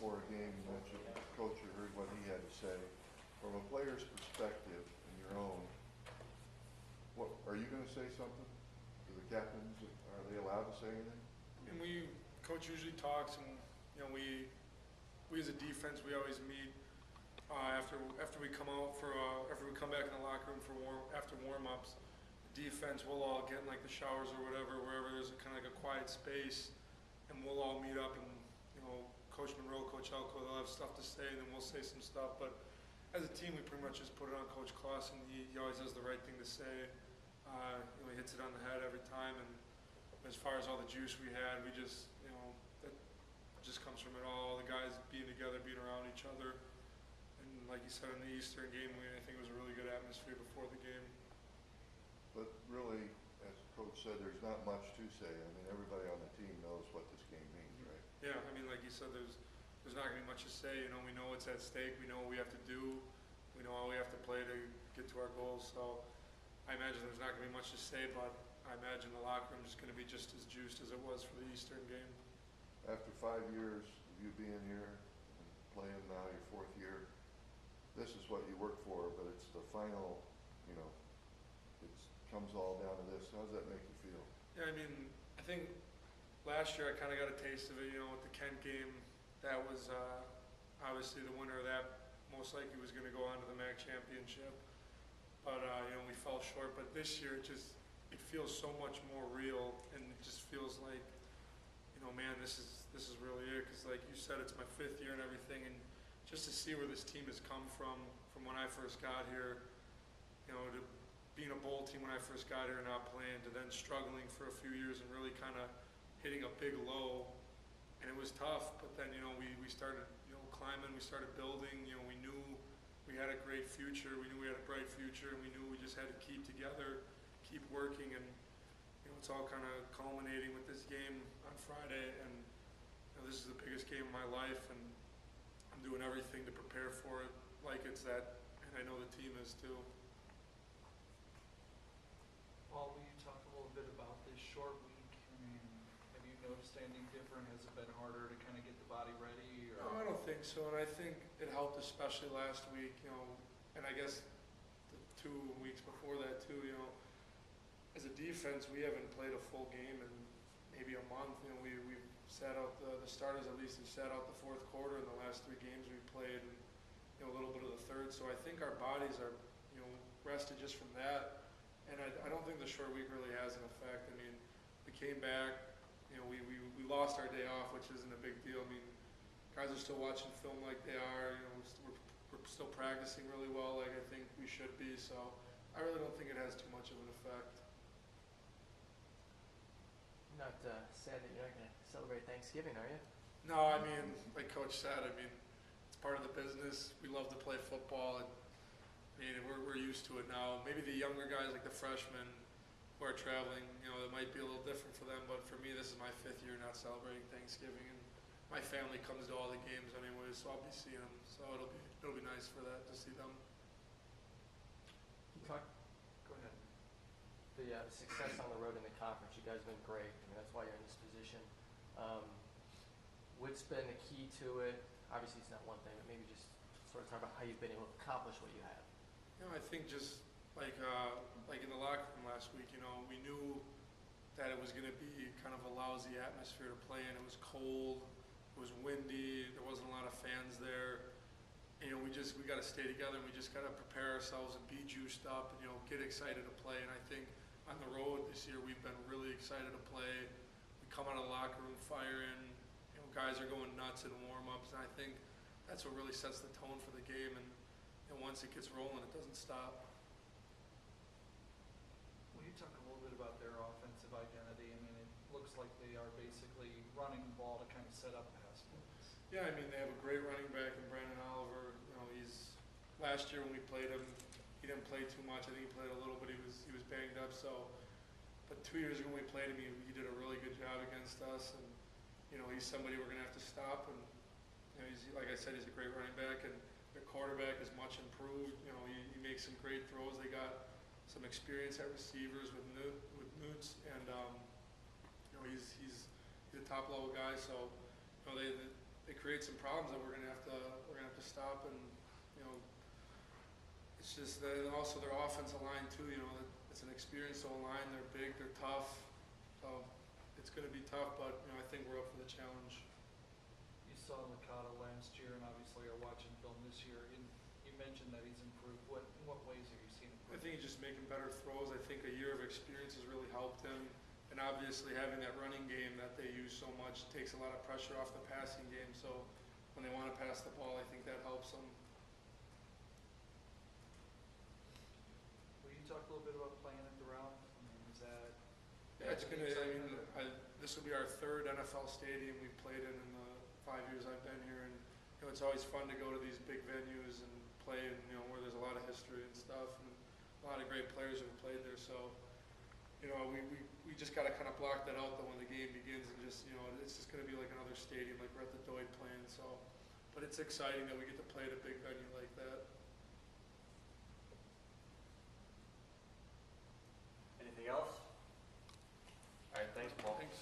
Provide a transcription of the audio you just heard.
before a game, you mentioned, Coach, you heard what he had to say. From a player's perspective and your own, what, are you going to say something to the captains? Are they allowed to say anything? And Coach usually talks, and you know, we as a defense, we always meet after we come out for after we come back in the locker room for after warm-ups. Defense, we'll all get in like the showers or whatever, wherever there's a kind of like a quiet space, and we'll all meet up, and you know, Coach Monroe, Coach Elko, they'll have stuff to say, and then we'll say some stuff. But as a team, we pretty much just put it on Coach Clausen. He always has the right thing to say. You know, he hits it on the head every time. And as far as all the juice we had, we just, you know, that just comes from it all. The guys being together, being around each other, and like you said in the Eastern game, I think it was a really good atmosphere before the game. But really, as Coach said, there's not much to say. I mean, everybody on the team knows what this game means, right? Yeah, I mean, like you said, there's not going to be much to say. You know, we know what's at stake. We know what we have to do. We know how we have to play to get to our goals. So I imagine there's not going to be much to say, but I imagine the locker room is going to be just as juiced as it was for the Eastern game. After 5 years of you being here and playing now your fourth year, this is what you work for, but it's the final, you know, it comes all down to this. How does that make you feel? Yeah, I mean, I think last year I kind of got a taste of it, you know, with the Kent game. That was obviously the winner of that most likely was going to go on to the MAC championship. But, you know, we fell short. But this year it feels so much more real, and it just feels like, you know, man, this is really it. Because like you said, it's my fifth year and everything. And just to see where this team has come from when I first got here, you know, to being a bowl team when I first got here and not playing, to then struggling for a few years and really kind of hitting a big low. And it was tough, but then, you know, we started, you know, climbing, we started building, you know, we knew we had a great future, we knew we had a bright future, and we knew we just had to keep together, keep working, and, you know, it's all kind of culminating with this game on Friday, and, you know, this is the biggest game of my life, and I'm doing everything to prepare for it like it's that, and I know the team is too. Paul, will you talk a little bit about this short week? I mean, have you noticed anything different? Has it been harder to kind of get the body ready? Or? No, I don't think so, and I think it helped especially last week, you know, and I guess the 2 weeks before that too, you know. As a defense, we haven't played a full game in maybe a month. You know, we've sat out the starters at least have sat out the fourth quarter in the last 3 games we played, and you know, a little bit of the third. So I think our bodies are, you know, rested just from that. And I don't think the short week really has an effect. I mean, we came back, you know, we lost our day off, which isn't a big deal. I mean, guys are still watching film like they are. You know, we're still practicing really well, like I think we should be. So I really don't think it has too much of an effect. You're not sad that you're not going to celebrate Thanksgiving, are you? No, I mean, like Coach said, I mean, it's part of the business. We love to play football. And, I mean, we're used to it now. Maybe the younger guys, like the freshmen who are traveling, you know, it might be a little different for them. But for me, this is my 5th year not celebrating Thanksgiving, and my family comes to all the games anyways, so I'll be seeing them. So it'll be nice for that to see them. You talk. Go ahead. The success on the road in the conference, you guys have been great. I mean, that's why you're in this position. What's been the key to it? Obviously, it's not one thing, but maybe just sort of talk about how you've been able to accomplish what you have. You know, I think just like in the locker room last week, you know, we knew that it was going to be kind of a lousy atmosphere to play in. It was cold, it was windy, there wasn't a lot of fans there. And, you know, we got to stay together, and we just got to prepare ourselves and be juiced up and, you know, get excited to play. And I think on the road this year, we've been really excited to play. We come out of the locker room firing. You know, guys are going nuts in warm-ups, and I think that's what really sets the tone for the game. And once it gets rolling, it doesn't stop. Will you talk a little bit about their offensive identity? I mean, it looks like they are basically running the ball to kind of set up pass plays. Yeah, I mean, they have a great running back in Brandon Oliver. You know, last year when we played him, he didn't play too much. I think he played a little, but he was banged up. So, but 2 years ago when we played him, he did a really good job against us. And you know, he's somebody we're going to have to stop. And you know, like I said, he's a great running back, and their quarterback is much improved. You know, he makes some great throws. They got some experience at receivers with Newts, and you know, he's a top level guy. So you know, they create some problems that we're gonna have to stop, and, you know, it's just that, and also their offensive line too, you know, it's an experienced O-line, they're big, they're tough, so it's gonna be tough, but, you know, I think we're up for the challenge. You saw Licata last year and obviously are watching film this year, and you mentioned that he's improved. In what ways are you seeing I improvement? think he's just making better throws. I think a year of experience has really helped him. And obviously having that running game that they use so much takes a lot of pressure off the passing game. So when they want to pass the ball, I think that helps them. Will you talk a little bit about playing at the Round? I mean, is that? Yeah, it's gonna, I mean, excitement or- this will be our third NFL stadium we've played in the 5 years I've been here. And, you know, it's always fun to go to these big venues and play, and, you know, where there's a lot of history and stuff, and a lot of great players who have played there. So, you know, we just got to kind of block that out though when the game begins, and just, you know, it's just going to be like another stadium, like we're at the Doyd playing. So, but it's exciting that we get to play at a big venue like that. Anything else? All right, thanks, Paul. Thanks.